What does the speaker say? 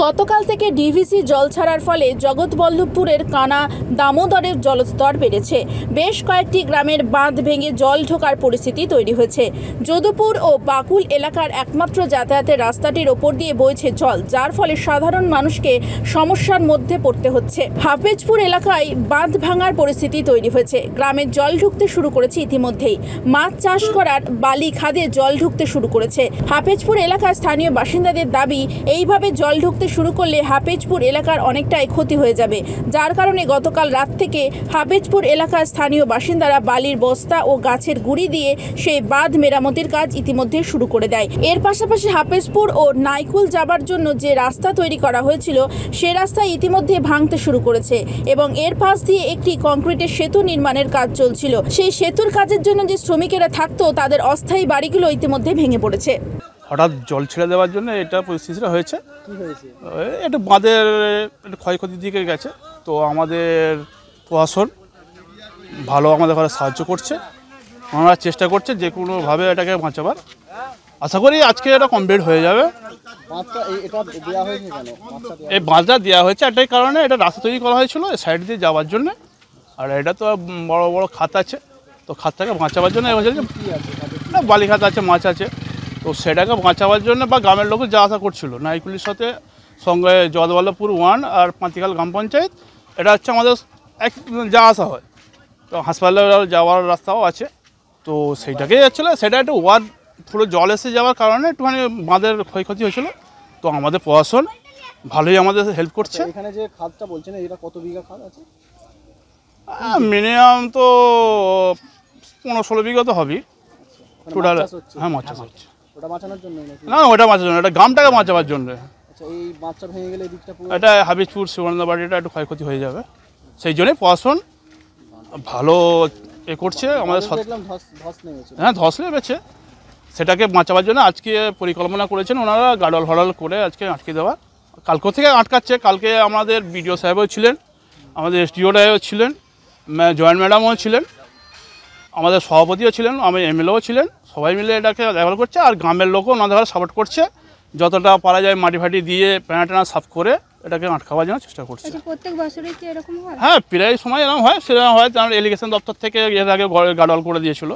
গতকাল থেকে ডিভিসি জল ছাড়ার ফলে জগৎবল্লভপুরের কানা দামোদরের জলস্তর বেড়েছে। বেশ কয়েকটি গ্রামের বাঁধ ভেঙে জল ঢোকার পরিস্থিতি তৈরি হয়েছে। যদুপুর ও বাকুল এলাকার একমাত্র যাতায়াতের রাস্তাটির ওপর দিয়ে বইছে জল, যার ফলে সাধারণ মানুষকে সমস্যার মধ্যে পড়তে হচ্ছে। হাফেজপুর এলাকায় বাঁধ ভাঙার পরিস্থিতি তৈরি হয়েছে। গ্রামে জল ঢুকতে শুরু করেছে ইতিমধ্যেই। মাছ চাষ করার বালি খাদে জল ঢুকতে শুরু করেছে। হাফেজপুর এলাকার স্থানীয় বাসিন্দাদের দাবি, এইভাবে জল ঢুকতে শুরু করলে হাফেজপুর এলাকার অনেকটাই ক্ষতি হয়ে যাবে, যার কারণে গতকাল রাত থেকে হাফেজপুর এলাকার স্থানীয় বাসিন্দারা বালির বস্তা ও গাছের গুঁড়ি দিয়ে সেই বাঁধ মেরামতির কাজ ইতিমধ্যে শুরু করে দেয়। এর পাশাপাশি হাফেজপুর ও নাইকুল যাবার জন্য যে রাস্তা তৈরি করা হয়েছিল সে রাস্তা ইতিমধ্যে ভাঙতে শুরু করেছে এবং এর পাশ দিয়ে একটি কংক্রিটের সেতু নির্মাণের কাজ চলছিল। সেই সেতুর কাজের জন্য যে শ্রমিকেরা থাকতো তাদের অস্থায়ী বাড়িগুলো ইতিমধ্যে ভেঙে পড়েছে। হঠাৎ জল ছেড়ে দেওয়ার জন্য এটা পরিস্থিতিটা হয়েছে। একটু বাঁধের একটু ক্ষয়ক্ষতির দিকে গেছে, তো আমাদের প্রশাসন ভালো আমাদের ঘরে সাহায্য করছে। ওনারা চেষ্টা করছে যে কোনোভাবে এটাকে বাঁচাবার। আশা করি আজকে এটা কমপ্লিট হয়ে যাবে। এই বাঁধটা দেওয়া হয়েছে একটাই কারণে, এটা রাস্তা তৈরি করা হয়েছিল এই সাইড দিয়ে যাওয়ার জন্য। আর এটা তো বড় বড় খাত আছে, তো খাতটাকে বাঁচাবার জন্য বালি খাত আছে, মাছ আছে, তো সেটাকে বাঁচাবার জন্য বা গ্রামের লোক যা আশা করছিল নাইকুলির সাথে সঙ্গে জগৎবল্লভপুর 1 আর পাঁতিখাল গ্রাম পঞ্চায়েত, এটা হচ্ছে আমাদের এক যা আশা হয়। তো হাসপাতালে যাওয়ার রাস্তাও আছে, তো সেইটাকেই যাচ্ছিলো। সেটা একটু ওয়ার্ড পুরো জল এসে যাওয়ার কারণে একটুখানি বাঁধের ক্ষয়ক্ষতি হয়েছিল। তো আমাদের প্রশাসন ভালোই আমাদের হেল্প করছে। এখানে যে খাতটা বলছেন এটা কত বিঘা খাত আছে? মিনিমাম তো 15-16 বিঘা তো হবেই টোটাল। হ্যাঁ, মাছ চাষ হচ্ছে। ওটা বাঁচানোর জন্য না, ওটা বাঁচার জন্য, এটা গ্রামটাকে বাঁচাবার জন্য। আচ্ছা, এই বাঁধটা ভেঙে গেলে এদিকটা পুরো এটা হাফেজপুর শিবানন্দবাড়িটা একটু ক্ষয়ক্ষতি হয়ে যাবে, সেই জন্যই প্রশাসন ভালো এ করছে আমাদের। হ্যাঁ, ধস নেমেছে, সেটাকে বাঁচাবার জন্য আজকে পরিকল্পনা করেছেন ওনারা, গাডল ফাডল করে আজকে আটকে দেওয়া। কালকে থেকে আটকাচ্ছে। কালকে আমাদের বিডিও সাহেবও ছিলেন, আমাদের এসডিও সাহেবও ছিলেন, জয়েন্ট ম্যাডামও ছিলেন, আমাদের সভাপতিও ছিলেন, আমি এমএলএও ছিলেন। সবাই মিলে এটাকে দেখভাল করছে আর গ্রামের লোকও ওনাদের সাপোর্ট করছে। যতটা পারা যায় মাটি ফাটি দিয়ে প্যানা সাফ করে এটাকে আটকাবার জন্য চেষ্টা করছে। প্রত্যেক বছরই কি এরকম হয়? হ্যাঁ, প্রায় সময় এরকম হয়। সেরকম হয়, কারণ এলিগেশন দপ্তর থেকে এর আগে গাডল করে দিয়েছিল।